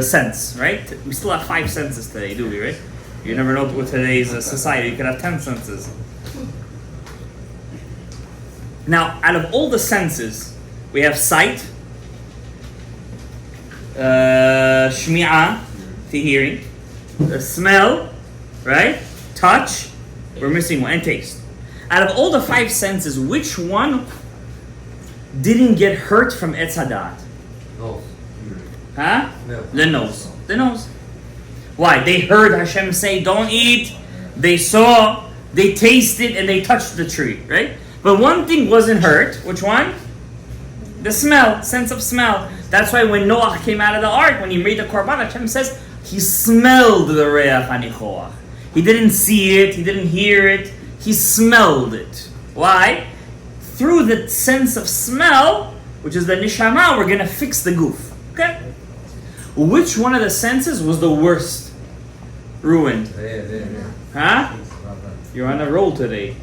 Speaker 1: sense, right? We still have 5 senses today, do we, right? You never know with today's society, you could have 10 senses. Now, out of all the senses, we have sight, shmi'ah, the hearing, smell, right? Touch, we're missing one, and taste. Out of all the 5 senses, which one didn't get hurt from Etz Hadat?
Speaker 2: Nose.
Speaker 1: Huh?
Speaker 2: No.
Speaker 1: The nose. The nose. Why? They heard Hashem say, don't eat. They saw, they tasted, and they touched the tree, right? But one thing wasn't hurt. Which one? The smell, sense of smell. That's why when Noah came out of the ark, when he made the korban, Hashem says, he smelled the reach hanichoach. He didn't see it, he didn't hear it, he smelled it. Why? Through the sense of smell, which is the neshama, we're going to fix the goof. Okay? Which one of the senses was the worst? Ruined. Huh? You're on a roll today.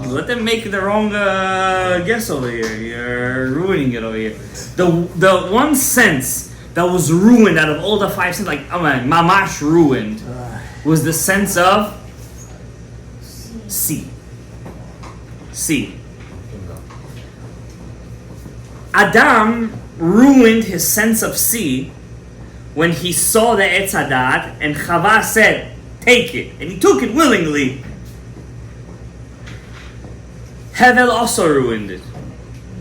Speaker 1: Let them make the wrong guess over here. You're ruining it over here. The one sense that was ruined out of all the 5 senses, like, mamash ruined, was the sense of see. See. Adam ruined his sense of see when he saw the Etz Hadat and Chava said, take it. And he took it willingly. Hevel also ruined it.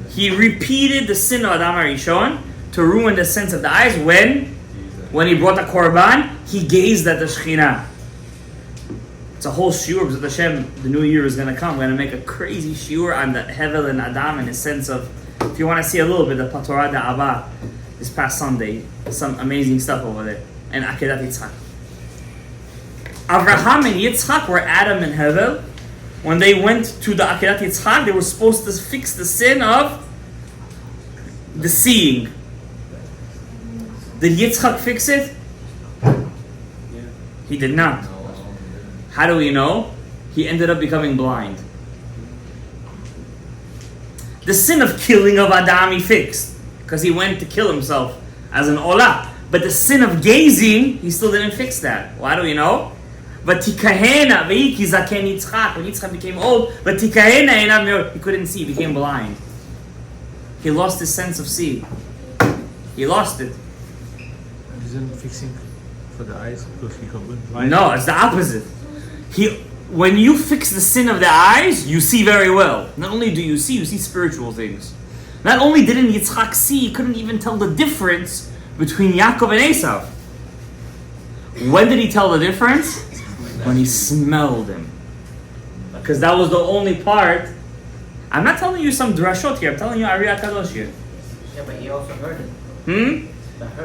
Speaker 1: He repeated the sin of Adam HaRishon to ruin the sense of the eyes when he brought the Korban, he gazed at the Shekhinah. It's a whole shiur, because Hashem, the new year is going to come. We're going to make a crazy shiur on the Hevel and Adam and his sense of, if you want to see a little bit of Patorah Da'ava this past Sunday, some amazing stuff over there. And Akedat Yitzchak. Avraham and Yitzchak were Adam and Hevel. When they went to the Akedat Yitzchak, they were supposed to fix the sin of the seeing. Did Yitzchak fix it? He did not. How do we know? He ended up becoming blind. The sin of killing of Adam he fixed, because he went to kill himself as an olah. But the sin of gazing, he still didn't fix that. Why do we know? But tikahena veiki zaken Yitzchak. When Yitzchak became old, but tikahena he couldn't see, he became blind. He lost his sense of seeing. He lost it.
Speaker 4: Isn't fixing for the eyes because he got blind?
Speaker 1: No, it's the opposite. When you fix the sin of the eyes, you see very well. Not only do you see spiritual things. Not only didn't Yitzchak see, he couldn't even tell the difference between Yaakov and Esav. When did he tell the difference? When he smelled him. Because that was the only part. I'm not telling you some drashot here. I'm telling you Ariyat Kadosh here.
Speaker 3: Yeah, but he also heard it.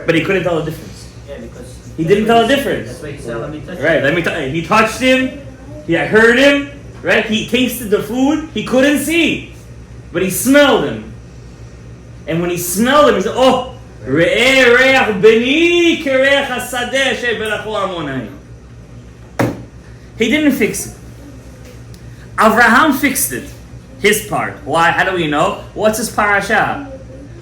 Speaker 1: But he couldn't tell the difference.
Speaker 3: Yeah, because
Speaker 1: He didn't tell the difference.
Speaker 3: That's why he said, let me touch
Speaker 1: Right, let me tell you. He touched him. He heard him. Right? He tasted the food. He couldn't see. But he smelled him. And when he smelled him, he said, oh, Re'eh re'ach beni kereach hasadeh she'berachu Amonai. He didn't fix it. Avraham fixed it. His part. Why? How do we know? What's his parasha?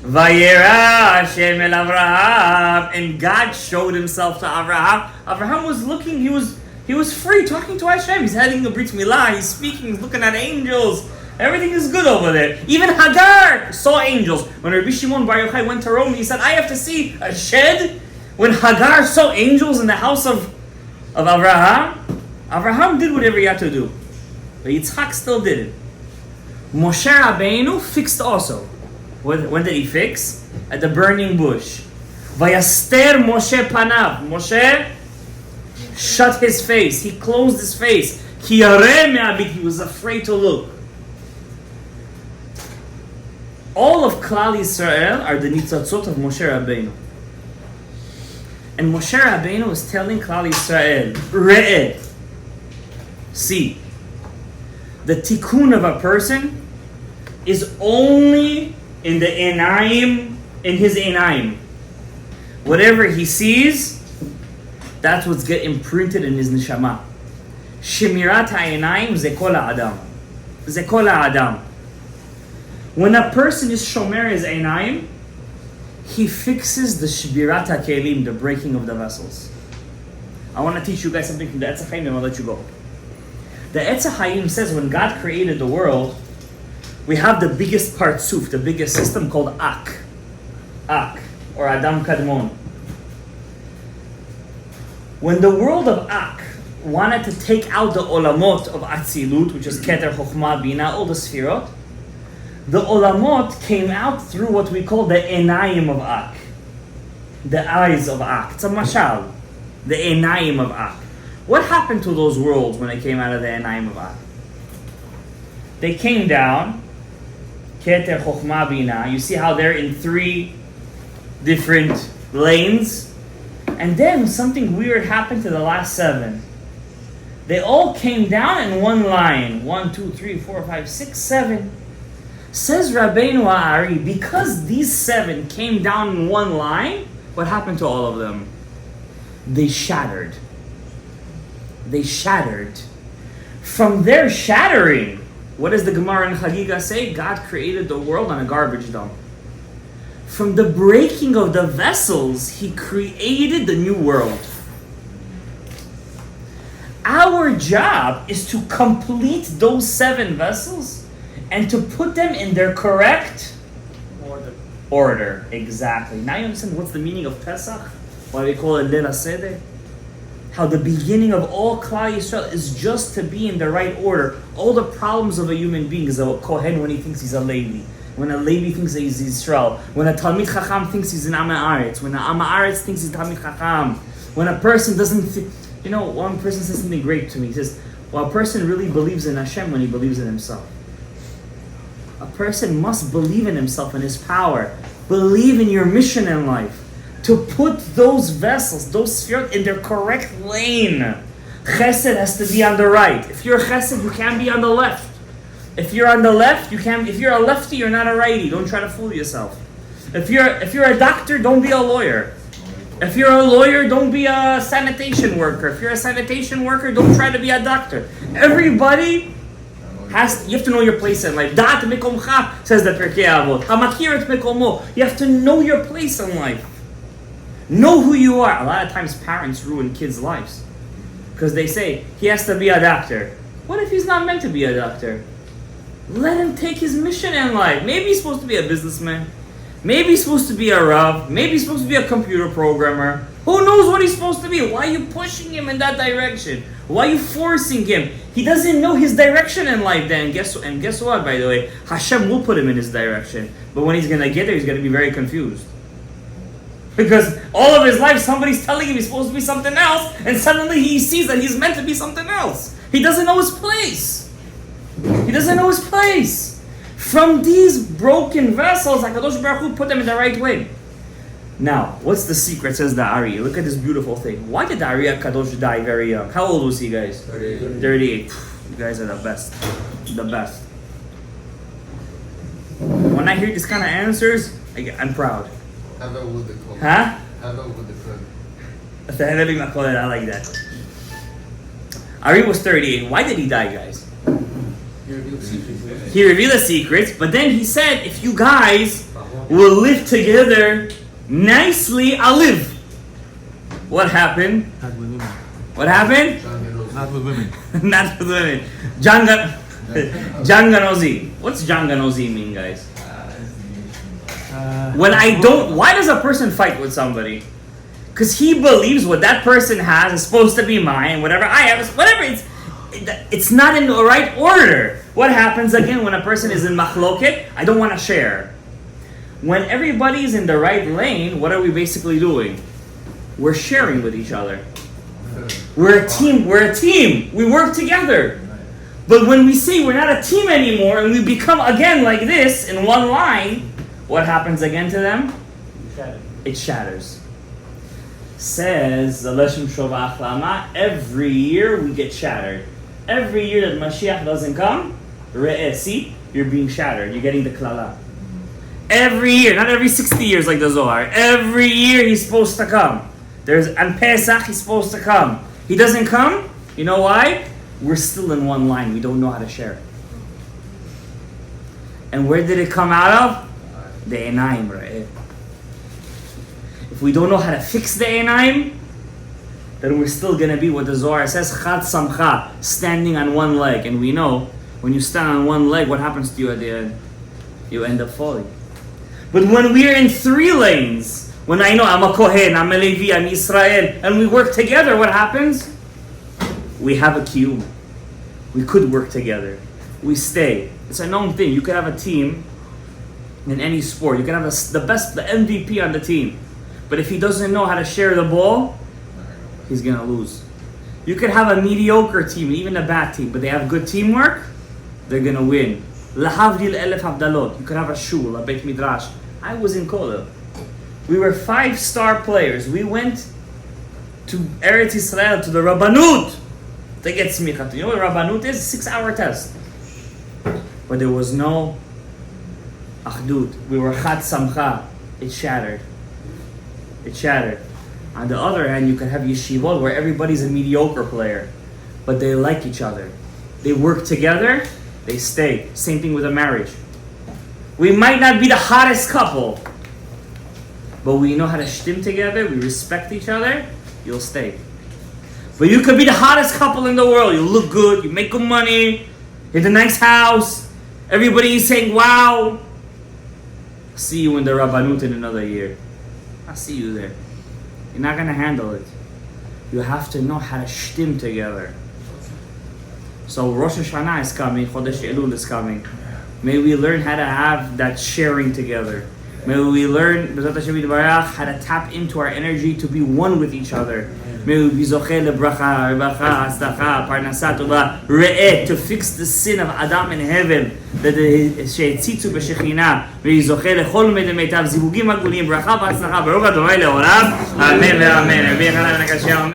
Speaker 1: Vayera Hashem el Avraham. And God showed himself to Avraham. Avraham was looking, he was free talking to Hashem. He's having a Brit Milah, he's speaking, he's looking at angels. Everything is good over there. Even Hagar saw angels. When Rabbi Shimon Bar Yochai went to Rome, he said, I have to see a shed. When Hagar saw angels in the house of Avraham, Avraham did whatever he had to do. But Yitzchak still did it. Moshe Rabbeinu fixed also. When did he fix? At the burning bush. Vayaster Moshe panav. Moshe shut his face. He closed his face. He was afraid to look. All of Klal Yisrael are the nitzatzot of Moshe Rabbeinu. And Moshe Rabbeinu was telling Klal Yisrael, Re'eh, see, the tikkun of a person is only in the enayim, in his enayim. Whatever he sees, that's what's get imprinted in his neshama. Shemirat ha'enayim ze kol ha'adam. Ze kol ha'adam. When a person is shomer his einayim, he fixes the shbirat kelim, the breaking of the vessels. I want to teach you guys something from the Etz HaChaim and I'll let you go. The Etz HaChaim says when God created the world, we have the biggest partsuf, the biggest system called Ak, or Adam Kadmon. When the world of Ak wanted to take out the olamot of Atzilut, which is Keter, Chokhmah, Bina, all the Sfirot, the olamot came out through what we call the enayim of Ak. The eyes of Ak. It's a mashal. The enayim of Ak. What happened to those worlds when they came out of the enayim of Ak? They came down. Keter, Chokhmah, Bina. You see how they're in 3 different lanes? And then something weird happened to the last 7. They all came down in one line. 1, 2, 3, 4, 5, 6, 7. Says Rabenu HAri, because these 7 came down in one line, what happened to all of them? They shattered. They shattered. From their shattering, what does the Gemara in Chagiga say? God created the world on a garbage dump. From the breaking of the vessels, He created the new world. Our job is to complete those 7 vessels and to put them in their correct order. Exactly. Now you understand what's the meaning of Pesach? Why we call it Leil HaSeder? How the beginning of all Klal Yisrael is just to be in the right order. All the problems of a human being is a Kohen when he thinks he's a Levi. When a Levi thinks he's Yisrael. When a Talmid Chacham thinks he's an Am Haaretz. When an Am Haaretz thinks he's Talmid Chacham. When a person doesn't think... You know, one person says something great to me. He says, well, a person really believes in Hashem when he believes in himself. A person must believe in himself and his power. Believe in your mission in life. To put those vessels, those spheres in their correct lane. Chesed has to be on the right. If you're a chesed, you can't be on the left. If you're on the left, you can't. If you're a lefty, you're not a righty. Don't try to fool yourself. If you're a doctor, don't be a lawyer. If you're a lawyer, don't be a sanitation worker. If you're a sanitation worker, don't try to be a doctor. Everybody you have to know your place in life. Da'at mekomcha, says the Pirkei Avot. Hamakir et mekomo. You have to know your place in life. Know who you are. A lot of times parents ruin kids' lives. Because they say, he has to be a doctor. What if he's not meant to be a doctor? Let him take his mission in life. Maybe he's supposed to be a businessman. Maybe he's supposed to be a Rav. Maybe he's supposed to be a computer programmer. Who knows what he's supposed to be? Why are you pushing him in that direction? Why are you forcing him? He doesn't know his direction in life then. Guess what, by the way? Hashem will put him in his direction. But when he's going to get there, he's going to be very confused. Because all of his life somebody's telling him he's supposed to be something else, and suddenly he sees that he's meant to be something else. He doesn't know his place. He doesn't know his place. From these broken vessels, HaKadosh Baruch Hu put them in the right way. Now, what's the secret, says the Ari? Look at this beautiful thing. Why did the Ari HaKadosh die very young? How old was he, guys? 38. You guys are the best. The best. When I hear these kind of answers, I'm proud.
Speaker 2: Hagar with the cold.
Speaker 1: Huh?
Speaker 2: Hagar with the cold.
Speaker 1: I like that. Ari was 38. Why did he die, guys? He revealed the secrets, but then he said, if you guys will live together nicely, I'll live. What happened?
Speaker 4: Not with women.
Speaker 1: What happened?
Speaker 4: Not with women.
Speaker 1: Not with women. Janganozi. What's Janganozi mean, guys? When I don't, why does a person fight with somebody? Because he believes what that person has is supposed to be mine, whatever I have is, whatever, it's not in the right order. What happens again when a person is in machloket? I don't want to share. When everybody's in the right lane, what are we basically doing? We're sharing with each other. We're a team. We work together. But when we say we're not a team anymore and we become again like this in one line, what happens again to them? It shatters. Says the Leshem Shova Achlama, every year we get shattered. Every year that Mashiach doesn't come, see, you're being shattered. You're getting the klala. Every year, not every 60 years like the Zohar. Every year he's supposed to come. On Pesach he's supposed to come. He doesn't come. You know why? We're still in one line. We don't know how to share. And where did it come out of? The Enaim, right? If we don't know how to fix the Enaim, then we're still going to be what the Zohar says, Chad Samcha, standing on one leg. And we know, when you stand on one leg, what happens to you at the end? You end up falling. But when we're in three lanes, when I know I'm a Kohen, I'm a Levi, I'm Israel, and we work together, what happens? We have a kiyum. We could work together. We stay. It's a known thing. You could have a team in any sport. You can have the MVP on the team. But if he doesn't know how to share the ball, he's going to lose. You could have a mediocre team, even a bad team, but they have good teamwork, they're going to win. Lahavdil elef havdalot. You could have a shul, a beit midrash. I was in Kollel. We were 5-star players. We went to Eretz Israel, to the Rabbanut, to get smicha. You know what Rabbanut is? 6-hour test. But there was no achdut. We were chad samcha. It shattered. It shattered. On the other hand, you can have yeshivot where everybody's a mediocre player, but they like each other. They work together, they stay. Same thing with a marriage. We might not be the hottest couple, but we know how to shtim together, we respect each other, you'll stay. But you could be the hottest couple in the world. You look good, you make good money, you have a nice house, everybody is saying, wow. See you in the Rabbanut in another year. I'll see you there. You're not going to handle it. You have to know how to shtim together. So Rosh Hashanah is coming, Chodesh Elul is coming. May we learn how to have that sharing together. May we learn, B'ezrat Hashem Yitbarach, how to tap into our energy to be one with each other. May we be zocheh lebracha, rebacha, hatzlacha, parnasa tova, re'eh, to fix the sin of Adam and Hevel, שהציצו בשכינה, ויהי זוכה לכל מיטב זיווגים הגונים, ברכה והצלחה, ברוך ה' לעולם, אמן ואמן.